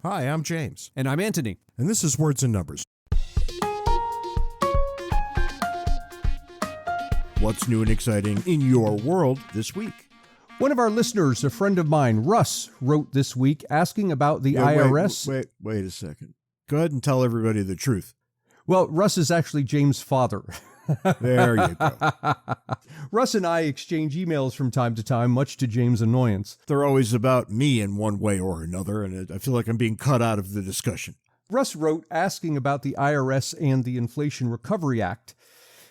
Hi, I'm James. And I'm Anthony. And this is Words and Numbers. What's new and exciting in your world this week? One of our listeners, a friend of mine, Russ, wrote this week asking about the IRS. Wait a second. Go ahead and tell everybody the truth. Well, Russ is actually James' father. There you go. Russ and I exchange emails from time to time, much to James' annoyance. They're always about me in one way or another, and I feel like I'm being cut out of the discussion. Russ wrote asking about the IRS and the Inflation Recovery Act.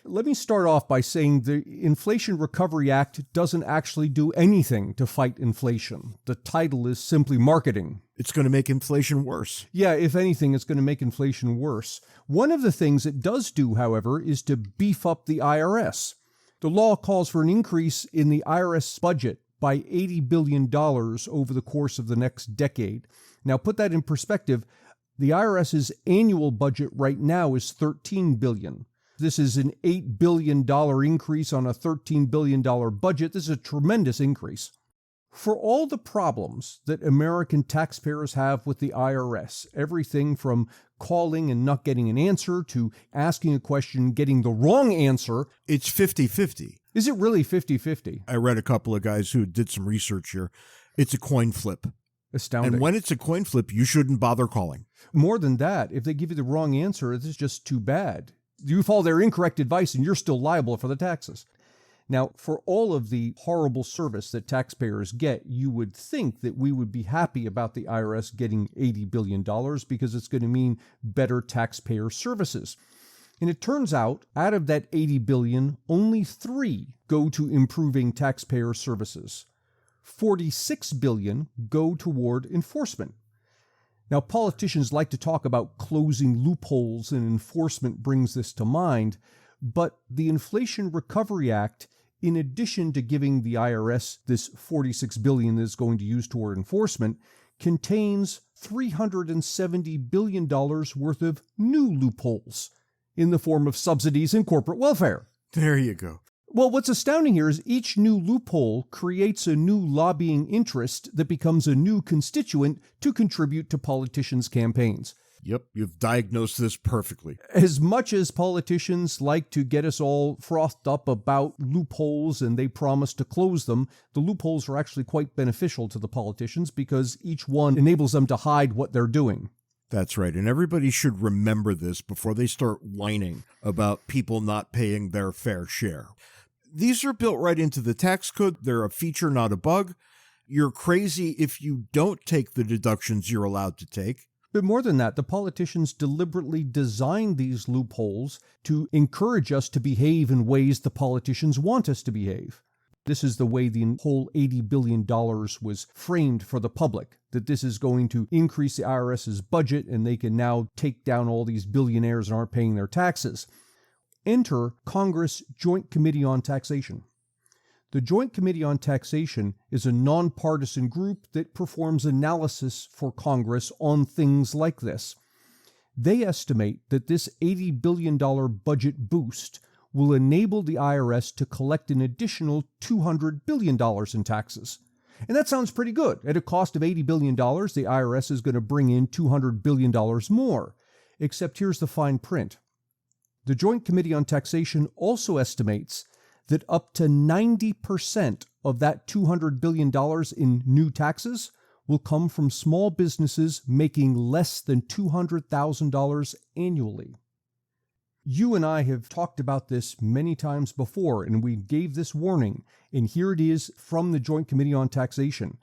Let me start off by saying the Inflation Recovery Act doesn't actually do anything to fight inflation. The title is simply marketing. It's going to make inflation worse. Yeah, if anything, it's going to make inflation worse. One of the things it does do, however, is to beef up the IRS. The law calls for an increase in the Irs budget by $80 billion over the course of the next decade. Now, put that in perspective. The IRS's annual budget right now is $13 billion. This is an $8 billion increase on a $13 billion budget. This is a tremendous increase. For all the problems that American taxpayers have with the IRS, everything from calling and not getting an answer to asking a question, getting the wrong answer. It's 50-50. Is it really 50-50? I read a couple of guys who did some research here. It's a coin flip. Astounding. And when it's a coin flip, you shouldn't bother calling. More than that, if they give you the wrong answer, it's just too bad. You follow their incorrect advice and you're still liable for the taxes. Now, for all of the horrible service that taxpayers get, you would think that we would be happy about the IRS getting $80 billion because it's going to mean better taxpayer services. And it turns out, out of that $80 billion, only $3 go to improving taxpayer services. $46 billion go toward enforcement. Now, politicians like to talk about closing loopholes, and enforcement brings this to mind, but the Inflation Recovery Act, in addition to giving the IRS this $46 billion that is going to use toward enforcement, contains $370 billion worth of new loopholes in the form of subsidies and corporate welfare. There you go. Well, what's astounding here is each new loophole creates a new lobbying interest that becomes a new constituent to contribute to politicians' campaigns. Yep, you've diagnosed this perfectly. As much as politicians like to get us all frothed up about loopholes and they promise to close them, the loopholes are actually quite beneficial to the politicians because each one enables them to hide what they're doing. That's right, and everybody should remember this before they start whining about people not paying their fair share. These are built right into the tax code. They're a feature, not a bug. You're crazy if you don't take the deductions you're allowed to take. But more than that, the politicians deliberately designed these loopholes to encourage us to behave in ways the politicians want us to behave. This is the way the whole $80 billion was framed for the public, that this is going to increase the IRS's budget and they can now take down all these billionaires that aren't paying their taxes. Enter Congress Joint Committee on Taxation. The Joint Committee on Taxation is a nonpartisan group that performs analysis for Congress on things like this. They estimate that this $80 billion budget boost will enable the IRS to collect an additional $200 billion in taxes. And that sounds pretty good. At a cost of $80 billion, the IRS is going to bring in $200 billion more. Except here's the fine print. The Joint Committee on Taxation also estimates that up to 90% of that $200 billion in new taxes will come from small businesses making less than $200,000 annually. You and I have talked about this many times before, and we gave this warning, and here it is from the Joint Committee on Taxation.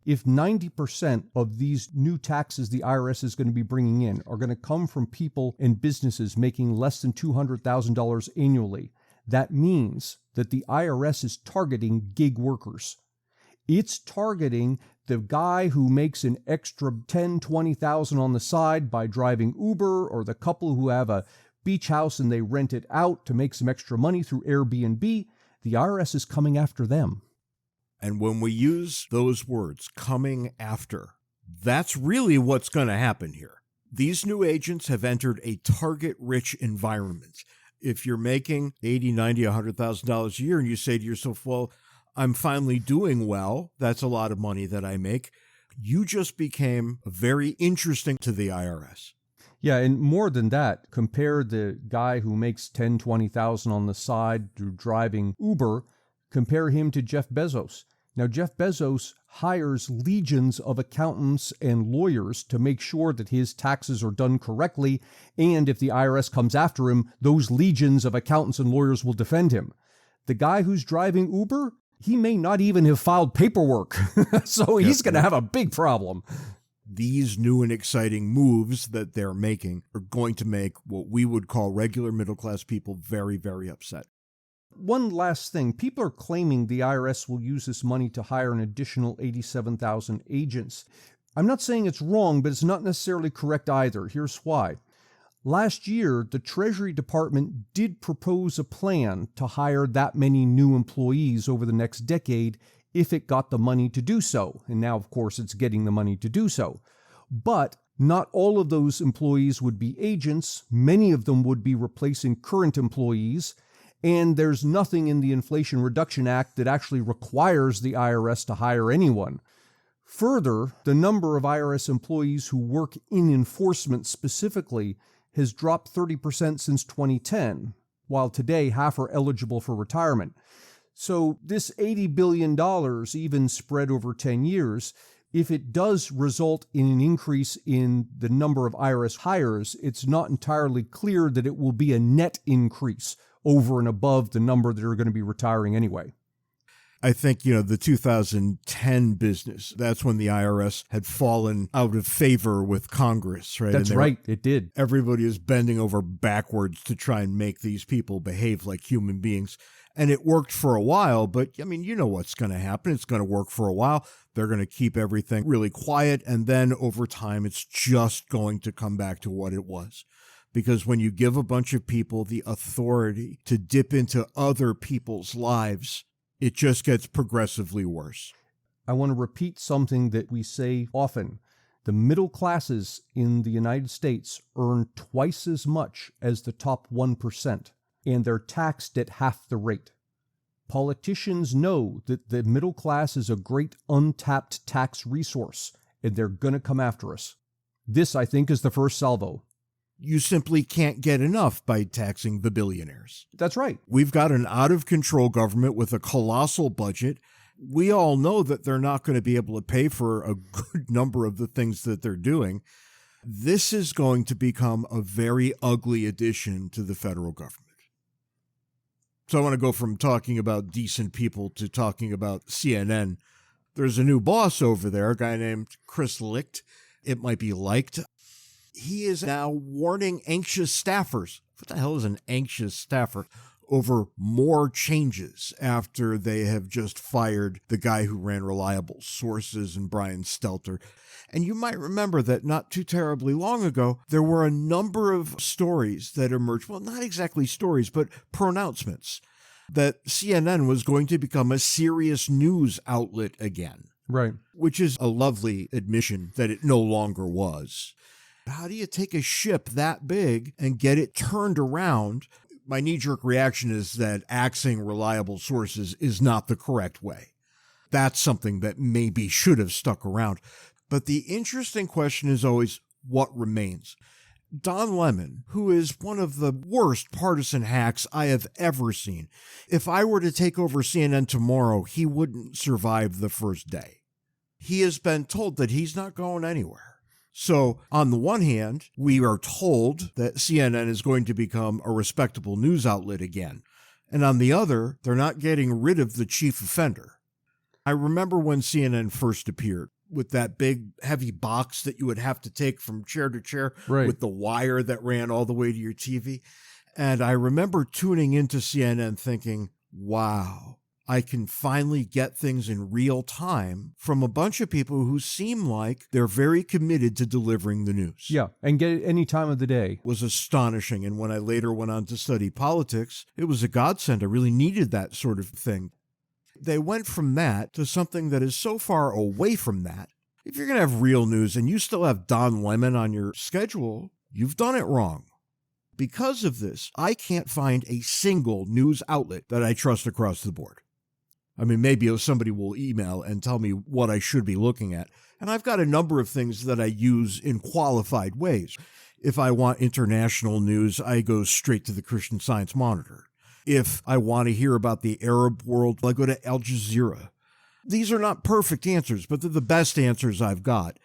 If 90% of these new taxes the IRS is going to be bringing in are going to come from people and businesses making less than $200,000 annually, that means that the IRS is targeting gig workers. It's targeting the guy who makes an extra $10,000, $20,000 on the side by driving Uber, or the couple who have a beach house and they rent it out to make some extra money through Airbnb. The IRS is coming after them. And when we use those words, coming after, that's really what's going to happen here. These new agents have entered a target-rich environment. If you're making $80,000, $90,000, $100,000 a year and you say to yourself, well, I'm finally doing well, that's a lot of money that I make, you just became very interesting to the IRS. Yeah, and more than that, compare the guy who makes 10, 20,000 on the side through driving Uber, compare him to Jeff Bezos. Now, Jeff Bezos hires legions of accountants and lawyers to make sure that his taxes are done correctly, and if the IRS comes after him, those legions of accountants and lawyers will defend him. The guy who's driving Uber, he may not even have filed paperwork, so he's going to have a big problem. These new and exciting moves that they're making are going to make what we would call regular middle-class people very, very upset. One last thing. People are claiming the IRS will use this money to hire an additional 87,000 agents. I'm not saying it's wrong, but it's not necessarily correct either. Here's why. Last year, the Treasury Department did propose a plan to hire that many new employees over the next decade if it got the money to do so. And now, of course, it's getting the money to do so. But not all of those employees would be agents. Many of them would be replacing current employees. And there's nothing in the Inflation Reduction Act that actually requires the IRS to hire anyone. Further, the number of IRS employees who work in enforcement specifically has dropped 30% since 2010, while today half are eligible for retirement. So this $80 billion, even spread over 10 years, if it does result in an increase in the number of IRS hires, it's not entirely clear that it will be a net increase over and above the number that are going to be retiring anyway. I think, the 2010 business, that's when the IRS had fallen out of favor with Congress, right? That's right, it did. Everybody is bending over backwards to try and make these people behave like human beings. And it worked for a while, but you know what's going to happen. It's going to work for a while. They're going to keep everything really quiet. And then over time, it's just going to come back to what it was. Because when you give a bunch of people the authority to dip into other people's lives, it just gets progressively worse. I want to repeat something that we say often. The middle classes in the United States earn twice as much as the top 1%, and they're taxed at half the rate. Politicians know that the middle class is a great untapped tax resource, and they're going to come after us. This, I think, is the first salvo. You simply can't get enough by taxing the billionaires. That's right. We've got an out-of-control government with a colossal budget. We all know that they're not going to be able to pay for a good number of the things that they're doing. This is going to become a very ugly addition to the federal government. So I want to go from talking about decent people to talking about CNN. There's a new boss over there, a guy named Chris Licht. It might be liked. He is now warning anxious staffers. What the hell is an anxious staffer? Over more changes after they have just fired the guy who ran Reliable Sources and Brian Stelter. And you might remember that not too terribly long ago, there were a number of stories that emerged. Well, not exactly stories, but pronouncements that CNN was going to become a serious news outlet again. Right. Which is a lovely admission that it no longer was. How do you take a ship that big and get it turned around? My knee-jerk reaction is that axing Reliable Sources is not the correct way. That's something that maybe should have stuck around. But the interesting question is always, what remains? Don Lemon, who is one of the worst partisan hacks I have ever seen, if I were to take over CNN tomorrow, he wouldn't survive the first day. He has been told that he's not going anywhere. So, on the one hand, we are told that CNN is going to become a respectable news outlet again. And on the other, they're not getting rid of the chief offender. I remember when CNN first appeared with that big, heavy box that you would have to take from chair to chair with the wire that ran all the way to your TV. And I remember tuning into CNN thinking, wow, I can finally get things in real time from a bunch of people who seem like they're very committed to delivering the news. Yeah, and get it any time of the day. It was astonishing. And when I later went on to study politics, it was a godsend. I really needed that sort of thing. They went from that to something that is so far away from that. If you're going to have real news and you still have Don Lemon on your schedule, you've done it wrong. Because of this, I can't find a single news outlet that I trust across the board. I mean, maybe somebody will email and tell me what I should be looking at. And I've got a number of things that I use in qualified ways. If I want international news, I go straight to the Christian Science Monitor. If I want to hear about the Arab world, I go to Al Jazeera. These are not perfect answers, but they're the best answers I've got.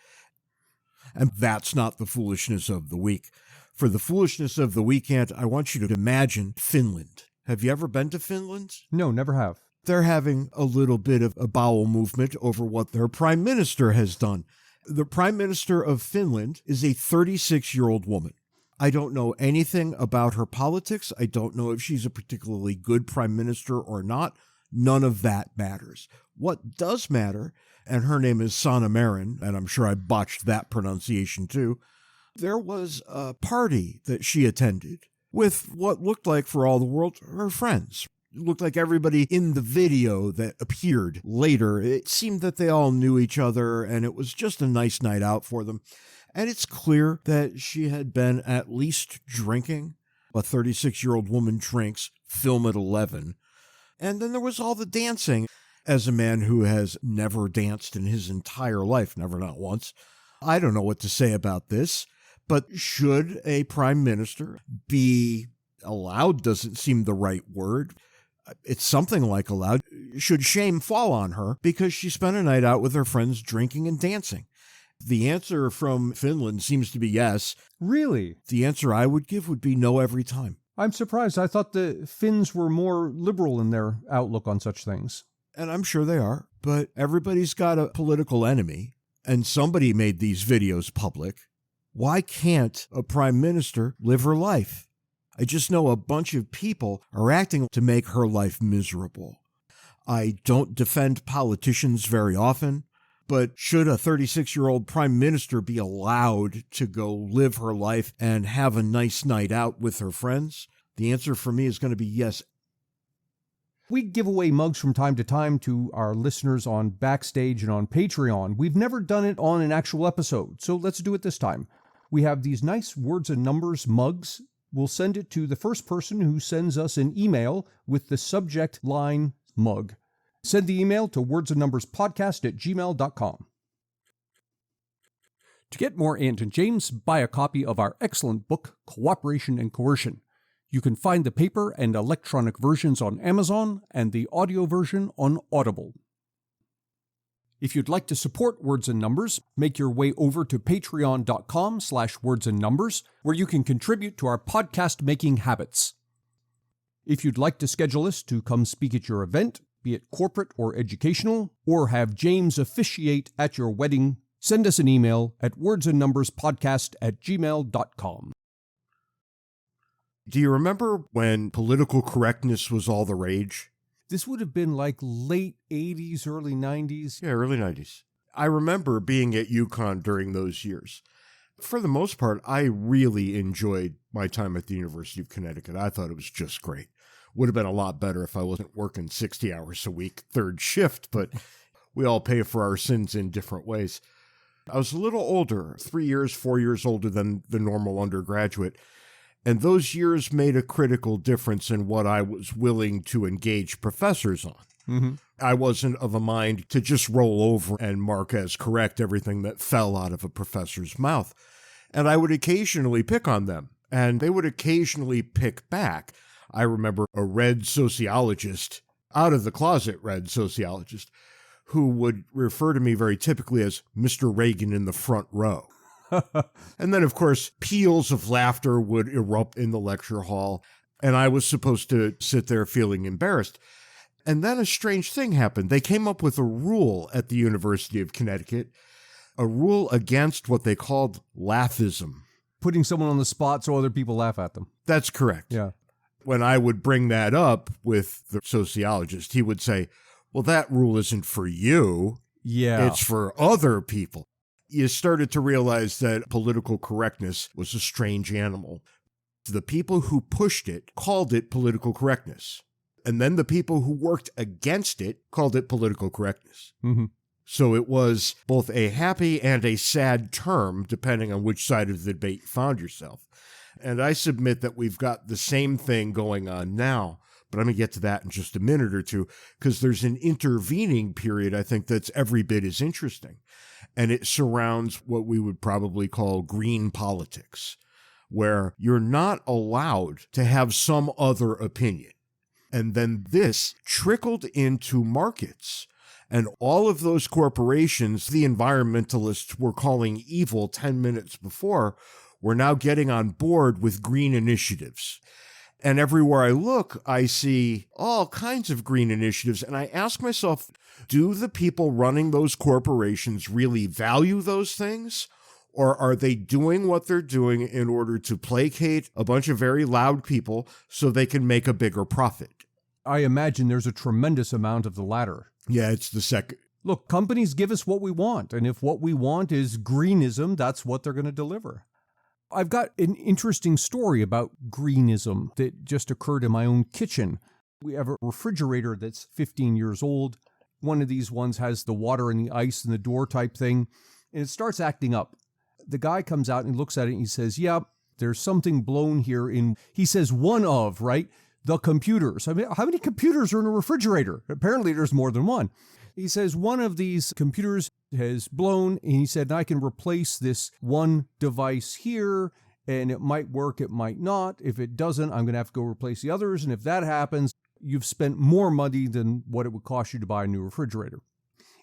And that's not the foolishness of the week. For the foolishness of the weekend, I want you to imagine Finland. Have you ever been to Finland? No, never have. They're having a little bit of a bowel movement over what their prime minister has done. The prime minister of Finland is a 36-year-old woman. I don't know anything about her politics. I don't know if she's a particularly good prime minister or not. None of that matters. What does matter, and her name is Sanna Marin, and I'm sure I botched that pronunciation too, there was a party that she attended with what looked like, for all the world, her friends. It looked like everybody in the video that appeared later, it seemed that they all knew each other, and it was just a nice night out for them. And it's clear that she had been at least drinking. A 36-year-old woman drinks, film at 11. And then there was all the dancing. As a man who has never danced in his entire life, never not once, I don't know what to say about this, but should a prime minister be allowed, doesn't seem the right word. It's something like allowed. Should shame fall on her because she spent a night out with her friends drinking and dancing? The answer from Finland seems to be yes. Really? The answer I would give would be no every time. I'm surprised. I thought the Finns were more liberal in their outlook on such things. And I'm sure they are, but everybody's got a political enemy, and somebody made these videos public. Why can't a prime minister live her life? I just know a bunch of people are acting to make her life miserable. I don't defend politicians very often, but should a 36-year-old prime minister be allowed to go live her life and have a nice night out with her friends? The answer for me is going to be yes. We give away mugs from time to time to our listeners on Backstage and on Patreon. We've never done it on an actual episode, so let's do it this time. We have these nice Words and Numbers mugs. We'll send it to the first person who sends us an email with the subject line mug. Send the email to wordsandnumberspodcast@gmail.com. To get more Ant and James, buy a copy of our excellent book, Cooperation and Coercion. You can find the paper and electronic versions on Amazon and the audio version on Audible. If you'd like to support Words and Numbers, make your way over to patreon.com/wordsandnumbers, where you can contribute to our podcast-making habits. If you'd like to schedule us to come speak at your event, be it corporate or educational, or have James officiate at your wedding, send us an email at wordsandnumberspodcast@gmail.com. Do you remember when political correctness was all the rage? This would have been like late 80s, early 90s. Yeah, early 90s. I remember being at UConn during those years. For the most part, I really enjoyed my time at the University of Connecticut. I thought it was just great. Would have been a lot better if I wasn't working 60 hours a week, third shift, but we all pay for our sins in different ways. I was a little older, 3 years, 4 years older than the normal undergraduate. And those years made a critical difference in what I was willing to engage professors on. Mm-hmm. I wasn't of a mind to just roll over and mark as correct everything that fell out of a professor's mouth. And I would occasionally pick on them, and they would occasionally pick back. I remember a red sociologist, out of the closet red sociologist, who would refer to me very typically as Mr. Reagan in the front row. And then, of course, peals of laughter would erupt in the lecture hall, and I was supposed to sit there feeling embarrassed. And then a strange thing happened. They came up with a rule at the University of Connecticut, a rule against what they called laughism. Putting someone on the spot so other people laugh at them. That's correct. Yeah. When I would bring that up with the sociologist, he would say, well, that rule isn't for you. Yeah. It's for other people. You started to realize that political correctness was a strange animal. The people who pushed it called it political correctness. And then the people who worked against it called it political correctness. Mm-hmm. So it was both a happy and a sad term, depending on which side of the debate you found yourself. And I submit that we've got the same thing going on now. But I'm going to get to that in just a minute or two, because there's an intervening period, I think, that's every bit as interesting. and it surrounds what we would probably call green politics, where you're not allowed to have some other opinion. And then this trickled into markets. And all of those corporations the environmentalists were calling evil 10 minutes before were now getting on board with green initiatives. And everywhere I look, I see all kinds of green initiatives. And I ask myself, do the people running those corporations really value those things? Or are they doing what they're doing in order to placate a bunch of very loud people so they can make a bigger profit? I imagine there's a tremendous amount of the latter. Yeah, it's the second. Look, companies give us what we want, and if what we want is greenism, that's what they're going to deliver. I've got an interesting story about greenism that just occurred in my own kitchen. We have a refrigerator that's 15 years old. One of these ones has the water and the ice and the door type thing, and it starts acting up. The guy comes out and looks at it and he says, yeah, there's something blown here in, he says one of, right? The computers. I mean, how many computers are in a refrigerator? Apparently there's more than one. He says one of these computers has blown, and he said, I can replace this one device here, and it might work, it might not. If it doesn't, I'm going to have to go replace the others, and if that happens, you've spent more money than what it would cost you to buy a new refrigerator.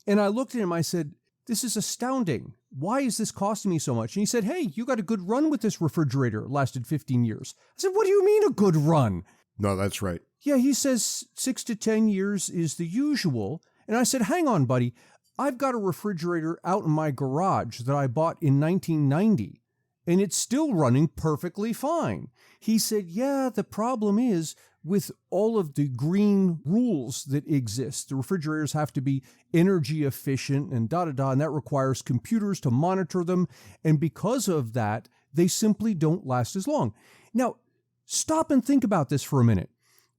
And I looked at him, I said, this is astounding. Why is this costing me so much? And he said, hey, you got a good run with this refrigerator. It lasted 15 years. I said, what do you mean a good run? No, that's right. Yeah, he says 6 to 10 years is the usual. And I said, hang on, buddy. I've got a refrigerator out in my garage that I bought in 1990, and it's still running perfectly fine. He said, yeah, the problem is with all of the green rules that exist, the refrigerators have to be energy efficient and and that requires computers to monitor them. And because of that, they simply don't last as long. Now, stop and think about this for a minute.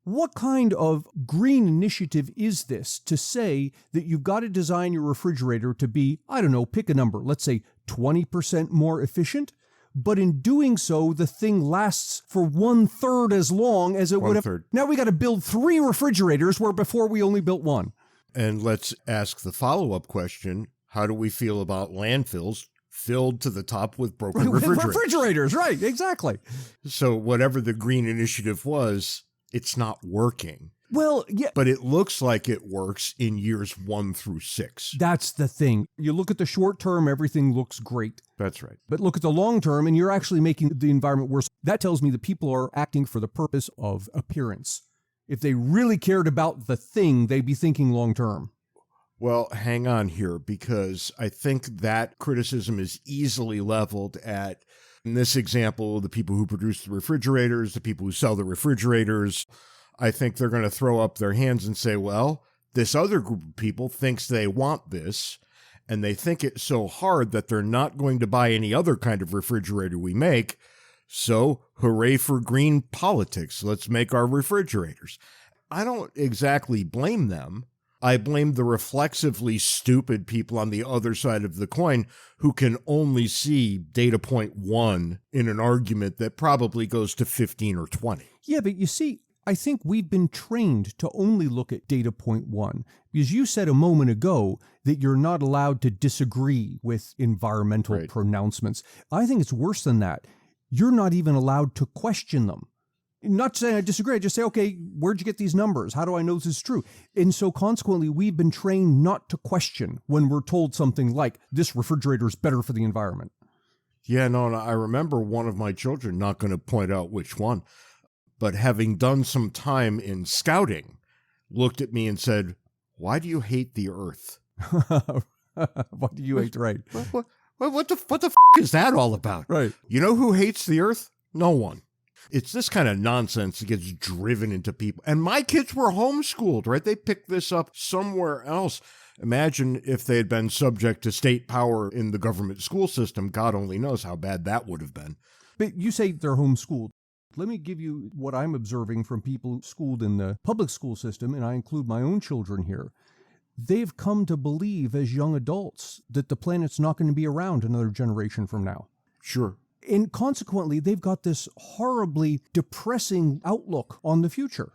What kind of green initiative is this to say that you've got to design your refrigerator to be, I don't know, pick a number, let's say 20% more efficient, but in doing so, the thing lasts for 1/3 as long as it would have. Now we got to build 3 refrigerators where before we only built 1. And let's ask the follow-up question. How do we feel about landfills filled to the top with broken refrigerators? Right, exactly. So whatever the green initiative was, it's not working. Well, yeah. But it looks like it works in years 1 through 6. That's the thing. You look at the short term, everything looks great. That's right. But look at the long term, and you're actually making the environment worse. That tells me that people are acting for the purpose of appearance. If they really cared about the thing, they'd be thinking long term. Well, hang on here, because I think that criticism is easily leveled at, in this example, the people who produce the refrigerators, the people who sell the refrigerators. I think they're going to throw up their hands and say, well, this other group of people thinks they want this, and they think it so hard that they're not going to buy any other kind of refrigerator we make. So, hooray for green politics. Let's make our refrigerators. I don't exactly blame them. I blame the reflexively stupid people on the other side of the coin who can only see data point 1 in an argument that probably goes to 15 or 20. Yeah, but you see, I think we've been trained to only look at data point 1, because you said a moment ago that you're not allowed to disagree with environmental pronouncements. I think it's worse than that. You're not even allowed to question them. Not saying I disagree, I just say, okay, where'd you get these numbers? How do I know this is true? And so consequently, we've been trained not to question when we're told something like, this refrigerator is better for the environment. Yeah, no, I remember one of my children, not going to point out which one, but having done some time in scouting, looked at me and said, why do you hate the earth? What do you hate, right? What the f is that all about? Right. You know who hates the earth? No one. It's this kind of nonsense that gets driven into people. And my kids were homeschooled, right? They picked this up somewhere else. Imagine if they had been subject to state power in the government school system. God only knows how bad that would have been. But you say they're homeschooled. Let me give you what I'm observing from people schooled in the public school system, and I include my own children here. They've come to believe as young adults that the planet's not going to be around another generation from now. Sure. And consequently, they've got this horribly depressing outlook on the future.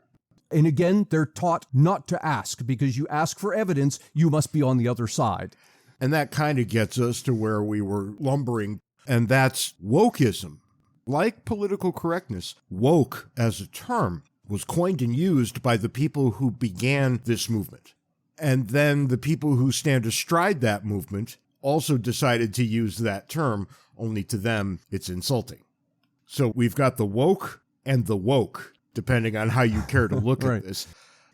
And again, they're taught not to ask, because you ask for evidence, you must be on the other side. And that kind of gets us to where we were lumbering, and that's wokeism. Like political correctness, woke as a term was coined and used by the people who began this movement. And then the people who stand astride that movement also decided to use that term, only to them it's insulting. So we've got the woke and the woke, depending on how you care to look Right. at this.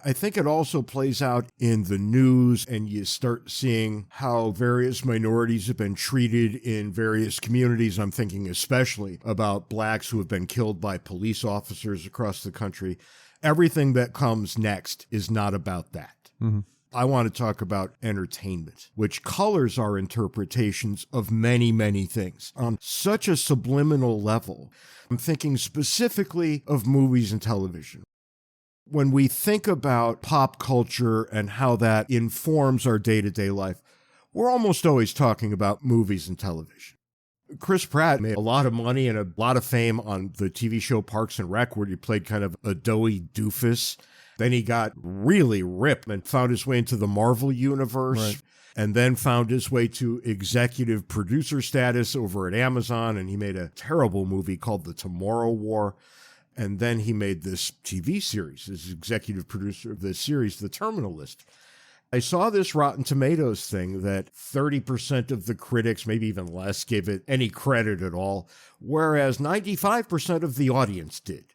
I think it also plays out in the news, and you start seeing how various minorities have been treated in various communities. I'm thinking especially about blacks who have been killed by police officers across the country. Everything that comes next is not about that. Mm-hmm. I want to talk about entertainment, which colors our interpretations of many, many things on such a subliminal level. I'm thinking specifically of movies and television. When we think about pop culture and how that informs our day-to-day life, we're almost always talking about movies and television. Chris Pratt made a lot of money and a lot of fame on the TV show Parks and Rec, where he played kind of a doughy doofus. Then he got really ripped and found his way into the Marvel universe, Right. and then found his way to executive producer status over at Amazon, and he made a terrible movie called The Tomorrow War. And then he made this TV series, as executive producer of this series, The Terminal List. I saw this Rotten Tomatoes thing that 30% of the critics, maybe even less, gave it any credit at all, whereas 95% of the audience did.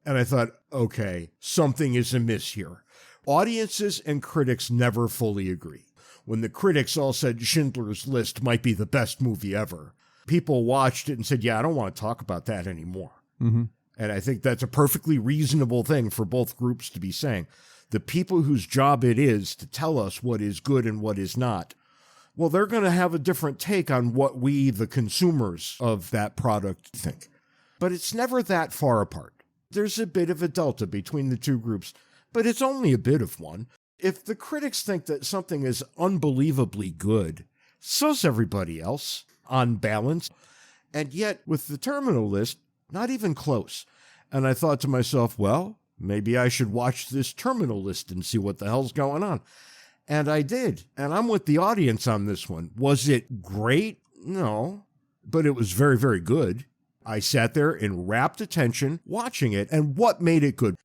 And I thought, okay, something is amiss here. Audiences and critics never fully agree. When the critics all said Schindler's List might be the best movie ever, people watched it and said, yeah, I don't want to talk about that anymore. Mm-hmm. And I think that's a perfectly reasonable thing for both groups to be saying. The people whose job it is to tell us what is good and what is not, well, they're going to have a different take on what we, the consumers of that product, think. But it's never that far apart. There's a bit of a delta between the two groups, but it's only a bit of one. If the critics think that something is unbelievably good, so's everybody else, on balance. And yet, with the Terminal List, not even close. And I thought to myself, well, maybe I should watch this Terminal List and see what the hell's going on. And I did. And I'm with the audience on this one. Was it great? No. But it was very, very good. I sat there in rapt attention watching it. And what made it good?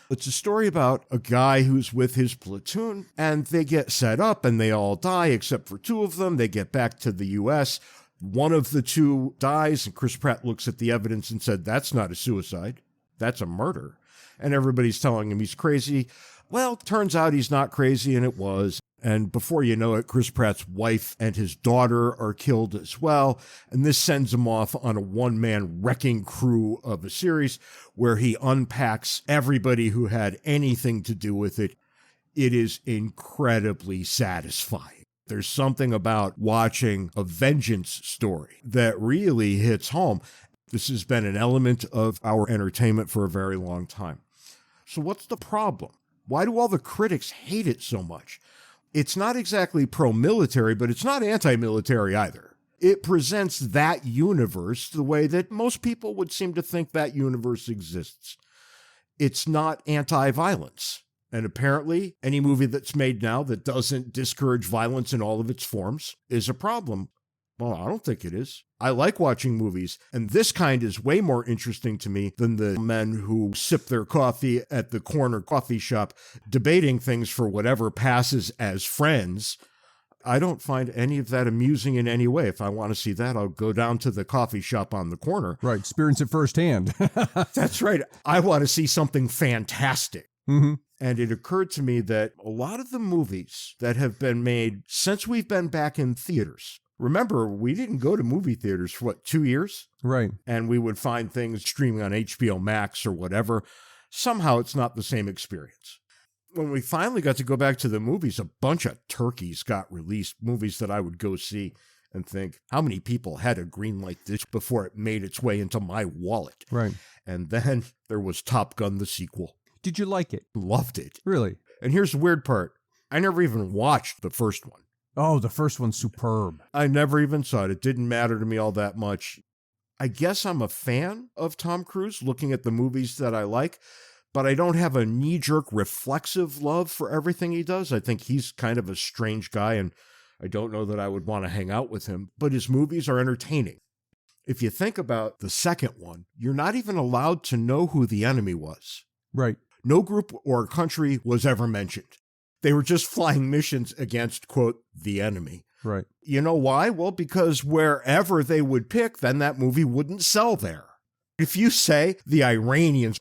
It's a story about a guy who's with his platoon, and they get set up and they all die except for two of them. They get back to the U.S., one of the two dies, and Chris Pratt looks at the evidence and said, that's not a suicide, that's a murder. And everybody's telling him he's crazy. Well, turns out he's not crazy, and it was. And before you know it, Chris Pratt's wife and his daughter are killed as well. And this sends him off on a one-man wrecking crew of a series where he unpacks everybody who had anything to do with it. It is incredibly satisfying. There's something about watching a vengeance story that really hits home. This has been an element of our entertainment for a very long time. So what's the problem? Why do all the critics hate it so much? It's not exactly pro-military, but it's not anti-military either. It presents that universe the way that most people would seem to think that universe exists. It's not anti-violence. And apparently, any movie that's made now that doesn't discourage violence in all of its forms is a problem. Well, I don't think it is. I like watching movies, and this kind is way more interesting to me than the men who sip their coffee at the corner coffee shop, debating things for whatever passes as friends. I don't find any of that amusing in any way. If I want to see that, I'll go down to the coffee shop on the corner. Right, experience it firsthand. That's right. I want to see something fantastic. Mm-hmm. And it occurred to me that a lot of the movies that have been made since we've been back in theaters, remember, we didn't go to movie theaters for, 2 years? Right. And we would find things streaming on HBO Max or whatever. Somehow it's not the same experience. When we finally got to go back to the movies, a bunch of turkeys got released, movies that I would go see and think, how many people had to greenlight this before it made its way into my wallet? Right. And then there was Top Gun, the sequel. Did you like it? Loved it. Really? And here's the weird part. I never even watched the first one. Oh, the first one's superb. I never even saw it. It didn't matter to me all that much. I guess I'm a fan of Tom Cruise, looking at the movies that I like, but I don't have a knee-jerk reflexive love for everything he does. I think he's kind of a strange guy, and I don't know that I would want to hang out with him, but his movies are entertaining. If you think about the second one, you're not even allowed to know who the enemy was. Right. No group or country was ever mentioned. They were just flying missions against, quote, the enemy. Right. You know why? Well, because wherever they would pick, then that movie wouldn't sell there. If you say the Iranians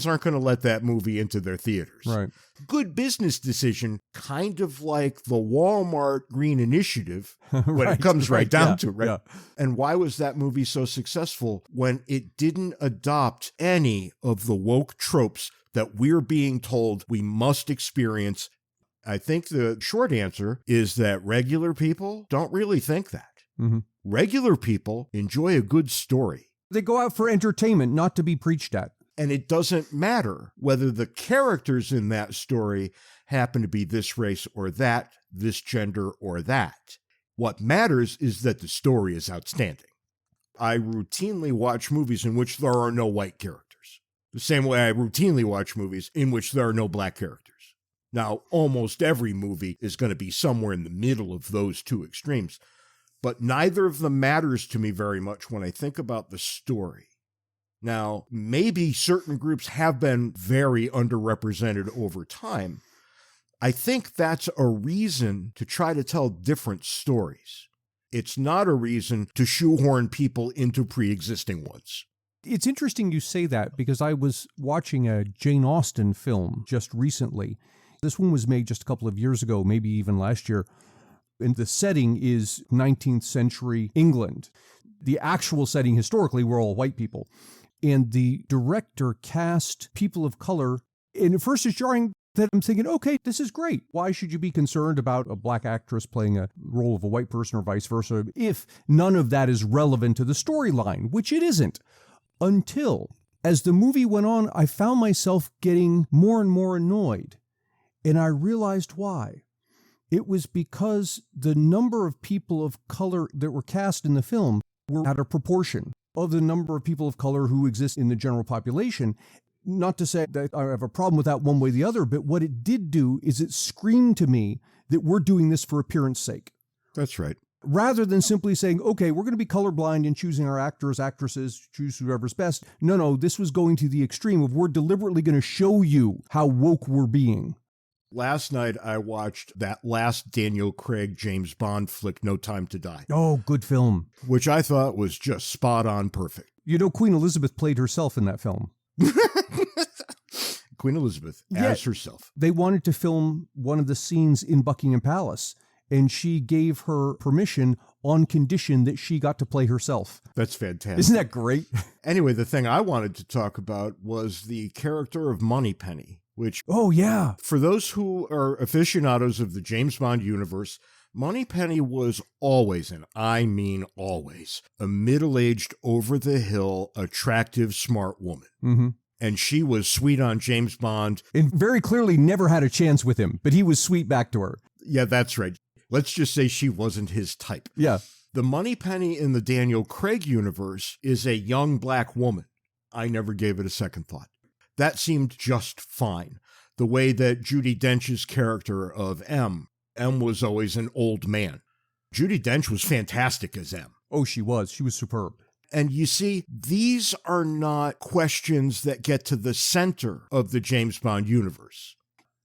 aren't going to let that movie into their theaters. Right. Good business decision, kind of like the Walmart Green Initiative when it comes right down to it, right? Yeah. And why was that movie so successful when it didn't adopt any of the woke tropes that we're being told we must experience? I think the short answer is that regular people don't really think that. Mm-hmm. Regular people enjoy a good story. They go out for entertainment, not to be preached at. And it doesn't matter whether the characters in that story happen to be this race or that, this gender or that. What matters is that the story is outstanding. I routinely watch movies in which there are no white characters, the same way I routinely watch movies in which there are no black characters. Now, almost every movie is going to be somewhere in the middle of those two extremes, but neither of them matters to me very much when I think about the story. Now, maybe certain groups have been very underrepresented over time. I think that's a reason to try to tell different stories. It's not a reason to shoehorn people into pre-existing ones. It's interesting you say that because I was watching a Jane Austen film just recently. This one was made just a couple of years ago, maybe even last year. And the setting is 19th century England. The actual setting historically were all white people. And the director cast people of color. And at first it's jarring that I'm thinking, okay, this is great. Why should you be concerned about a black actress playing a role of a white person or vice versa if none of that is relevant to the storyline, which it isn't. Until, as the movie went on, I found myself getting more and more annoyed. And I realized why. It was because the number of people of color that were cast in the film were out of proportion of the number of people of color who exist in the general population. Not to say that I have a problem with that one way or the other, but what it did do is it screamed to me that we're doing this for appearance sake. That's right. Rather than simply saying, okay, we're going to be colorblind in choosing our actors, actresses, choose whoever's best. No, this was going to the extreme of we're deliberately going to show you how woke we're being. Last night, I watched that last Daniel Craig James Bond flick, No Time to Die. Oh, good film. Which I thought was just spot on perfect. You know, Queen Elizabeth played herself in that film. Queen Elizabeth as herself. They wanted to film one of the scenes in Buckingham Palace, and she gave her permission on condition that she got to play herself. That's fantastic. Isn't that great? Anyway, the thing I wanted to talk about was the character of Moneypenny, which, oh yeah, for those who are aficionados of the James Bond universe, Moneypenny was always, and I mean always, a middle-aged, over-the-hill, attractive, smart woman. Mm-hmm. And she was sweet on James Bond. And very clearly never had a chance with him, but he was sweet back to her. Yeah, that's right. Let's just say she wasn't his type. Yeah. The Moneypenny in the Daniel Craig universe is a young black woman. I never gave it a second thought. That seemed just fine. The way that Judi Dench's character of M was always an old man. Judi Dench was fantastic as M. Oh, she was. She was superb. And you see, these are not questions that get to the center of the James Bond universe.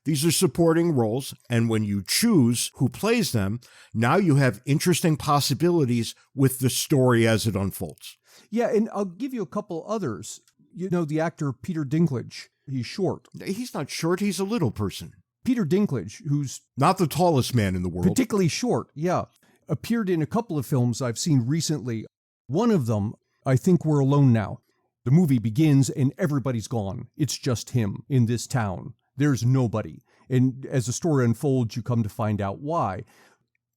These are supporting roles, and when you choose who plays them, now you have interesting possibilities with the story as it unfolds. Yeah, and I'll give you a couple others. You know, the actor Peter Dinklage, he's short. He's not short, he's a little person. Peter Dinklage, who's not the tallest man in the world. Particularly short, yeah. Appeared in a couple of films I've seen recently. One of them, I Think We're Alone Now. The movie begins and everybody's gone. It's just him in this town. There's nobody. And as the story unfolds, you come to find out why.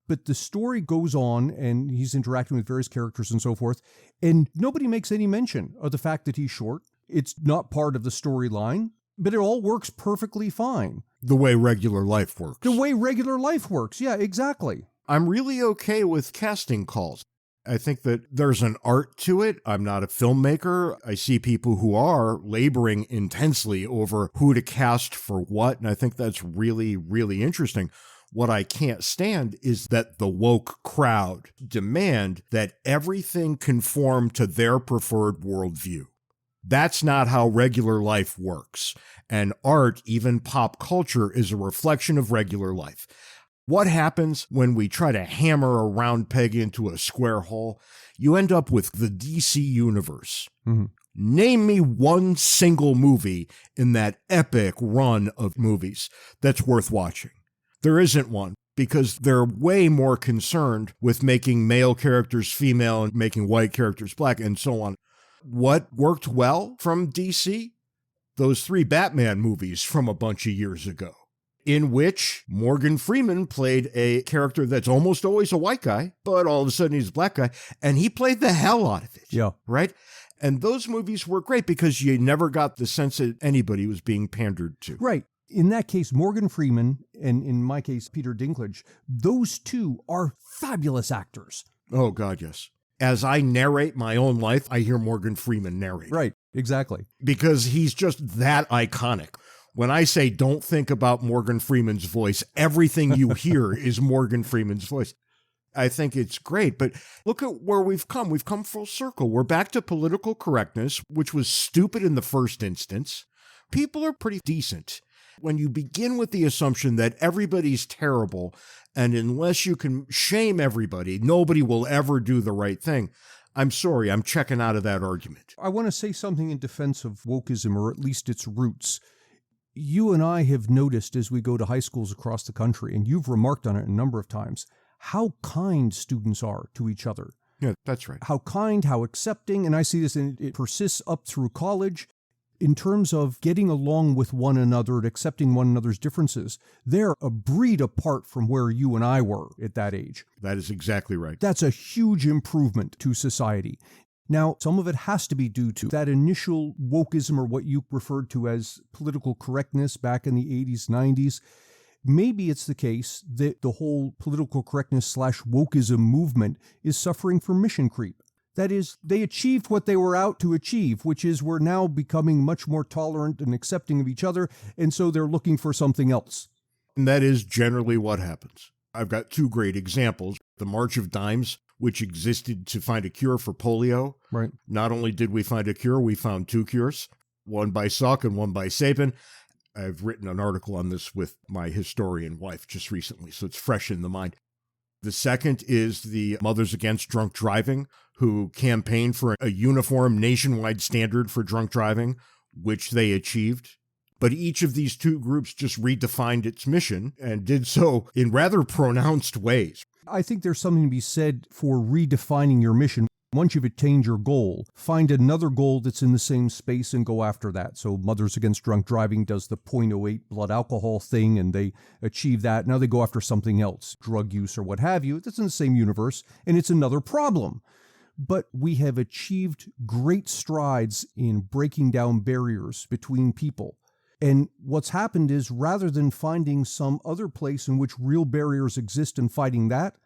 But the story goes on and he's interacting with various characters and so forth. And nobody makes any mention of the fact that he's short. It's not part of the storyline, but it all works perfectly fine. The way regular life works. The way regular life works. Yeah, exactly. I'm really okay with casting calls. I think that there's an art to it. I'm not a filmmaker. I see people who are laboring intensely over who to cast for what, and I think that's really, really interesting. What I can't stand is that the woke crowd demand that everything conform to their preferred worldview. That's not how regular life works. And art, even pop culture, is a reflection of regular life. What happens when we try to hammer a round peg into a square hole? You end up with the DC universe. Mm-hmm. Name me one single movie in that epic run of movies that's worth watching. There isn't one, because they're way more concerned with making male characters female and making white characters black and so on. What worked well from DC? Those 3 Batman movies from a bunch of years ago, in which Morgan Freeman played a character that's almost always a white guy, but all of a sudden he's a black guy, and he played the hell out of it. Yeah. Right? And those movies were great because you never got the sense that anybody was being pandered to. Right. In that case, Morgan Freeman, and in my case, Peter Dinklage, those two are fabulous actors. Oh, God, yes. As I narrate my own life, I hear Morgan Freeman narrate. Right, exactly. Because he's just that iconic. When I say don't think about Morgan Freeman's voice, everything you hear is Morgan Freeman's voice. I think it's great, but look at where we've come. We've come full circle. We're back to political correctness, which was stupid in the first instance. People are pretty decent. When you begin with the assumption that everybody's terrible, and unless you can shame everybody, nobody will ever do the right thing, I'm sorry, I'm checking out of that argument. I want to say something in defense of wokeism, or at least its roots. You and I have noticed as we go to high schools across the country, and you've remarked on it a number of times, how kind students are to each other. Yeah, that's right. How kind, how accepting, and I see this, and it persists up through college. In terms of getting along with one another and accepting one another's differences, they're a breed apart from where you and I were at that age. That is exactly right. That's a huge improvement to society. Now, some of it has to be due to that initial wokeism, or what you referred to as political correctness back in the 80s, 90s. Maybe it's the case that the whole political correctness / wokeism movement is suffering from mission creep. That is, they achieved what they were out to achieve, which is we're now becoming much more tolerant and accepting of each other, and so they're looking for something else. And that is generally what happens. I've got 2 great examples. The March of Dimes, which existed to find a cure for polio. Right. Not only did we find a cure, we found 2 cures, one by Salk and one by Sabin. I've written an article on this with my historian wife just recently, so it's fresh in the mind. The second is the Mothers Against Drunk Driving, who campaigned for a uniform nationwide standard for drunk driving, which they achieved. But each of these 2 groups just redefined its mission and did so in rather pronounced ways. I think there's something to be said for redefining your mission. Once you've attained your goal, find another goal that's in the same space and go after that. So Mothers Against Drunk Driving does the 0.08 blood alcohol thing, and they achieve that. Now they go after something else, drug use or what have you. That's in the same universe, and it's another problem. But we have achieved great strides in breaking down barriers between people. And what's happened is, rather than finding some other place in which real barriers exist and fighting that,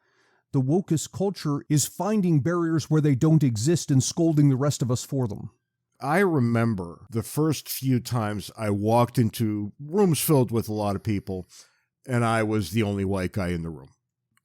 the wokist culture is finding barriers where they don't exist and scolding the rest of us for them. I remember the first few times I walked into rooms filled with a lot of people, and I was the only white guy in the room.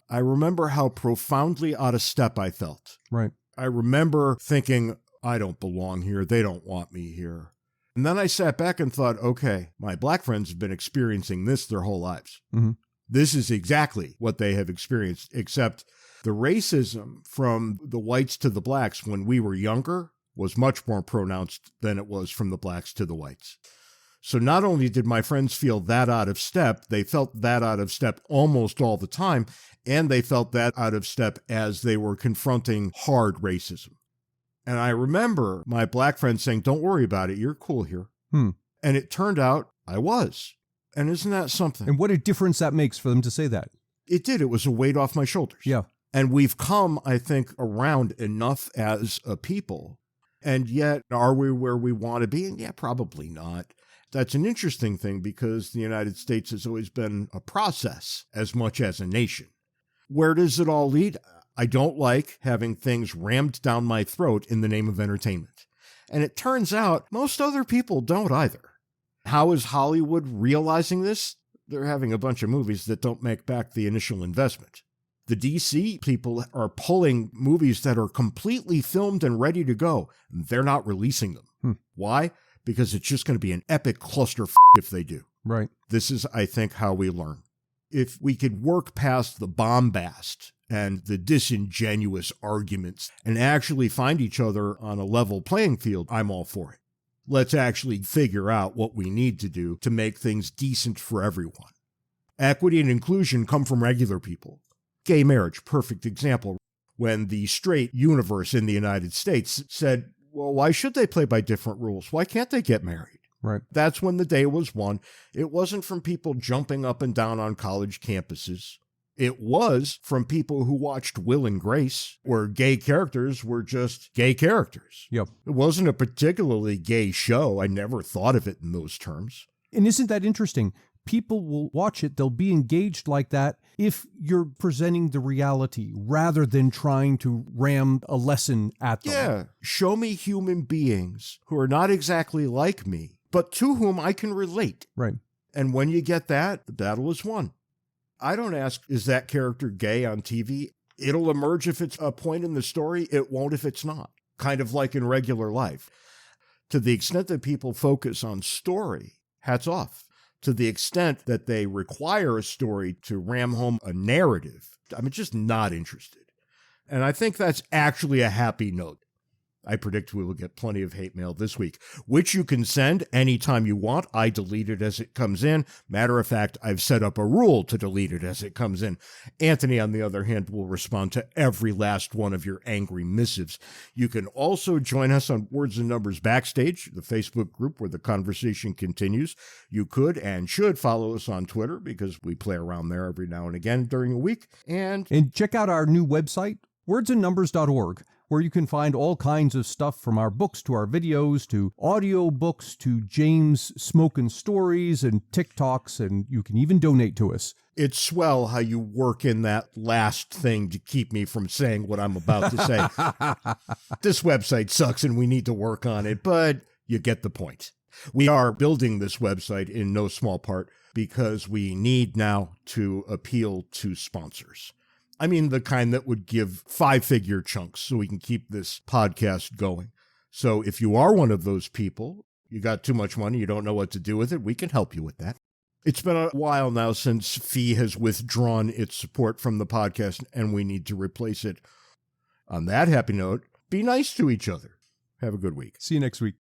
I remember how profoundly out of step I felt. Right. I remember thinking, I don't belong here. They don't want me here. And then I sat back and thought, okay, my black friends have been experiencing this their whole lives. Mm-hmm. This is exactly what they have experienced, except the racism from the whites to the blacks when we were younger was much more pronounced than it was from the blacks to the whites. So not only did my friends feel that out of step, they felt that out of step almost all the time, and they felt that out of step as they were confronting hard racism. And I remember my black friend saying, don't worry about it, you're cool here. And it turned out I was. And isn't that something? And what a difference that makes for them to say that. It did. It was a weight off my shoulders. Yeah. And we've come, I think, around enough as a people. And yet, are we where we want to be? And yeah, probably not. That's an interesting thing because the United States has always been a process as much as a nation. Where does it all lead? I don't like having things rammed down my throat in the name of entertainment. And it turns out most other people don't either. How is Hollywood realizing this? they're having a bunch of movies that don't make back the initial investment. The DC people are pulling movies that are completely filmed and ready to go. They're not releasing them. Why? Because it's just going to be an epic cluster if they do. Right. This is, I think, how we learn. If we could work past the bombast and the disingenuous arguments and actually find each other on a level playing field, I'm all for it. Let's actually figure out what we need to do to make things decent for everyone. Equity and inclusion come from regular people. Gay marriage, perfect example. When the straight universe in the United States said, well, why should they play by different rules? Why can't they get married? Right. That's when the day was won. It wasn't from people jumping up and down on college campuses. It was from people who watched Will and Grace, where gay characters were just gay characters. Yep. It wasn't a particularly gay show. I never thought of it in those terms. And isn't that interesting? People will watch it. They'll be engaged like that if you're presenting the reality rather than trying to ram a lesson at them. Yeah. Show me human beings who are not exactly like me, but to whom I can relate. Right. And when you get that, the battle is won. I don't ask, is that character gay on TV? It'll emerge if it's a point in the story. It won't if it's not. Kind of like in regular life. To the extent that people focus on story, hats off. To the extent that they require a story to ram home a narrative, I'm just not interested. And I think that's actually a happy note. I predict we will get plenty of hate mail this week, which you can send anytime you want. I delete it as it comes in. Matter of fact, I've set up a rule to delete it as it comes in. Anthony, on the other hand, will respond to every last one of your angry missives. You can also join us on Words and Numbers Backstage, the Facebook group where the conversation continues. You could and should follow us on Twitter because we play around there every now and again during the week. And check out our new website, wordsandnumbers.org. where you can find all kinds of stuff from our books to our videos to audio books to James smoking stories and TikToks, and you can even donate to us. It's swell how you work in that last thing to keep me from saying what I'm about to say. This website sucks and we need to work on it, but you get the point. We are building this website in no small part because we need now to appeal to sponsors. I mean, the kind that would give 5-figure chunks so we can keep this podcast going. So if you are one of those people, you got too much money, you don't know what to do with it, we can help you with that. It's been a while now since Fee has withdrawn its support from the podcast, and we need to replace it. On that happy note, be nice to each other. Have a good week. See you next week.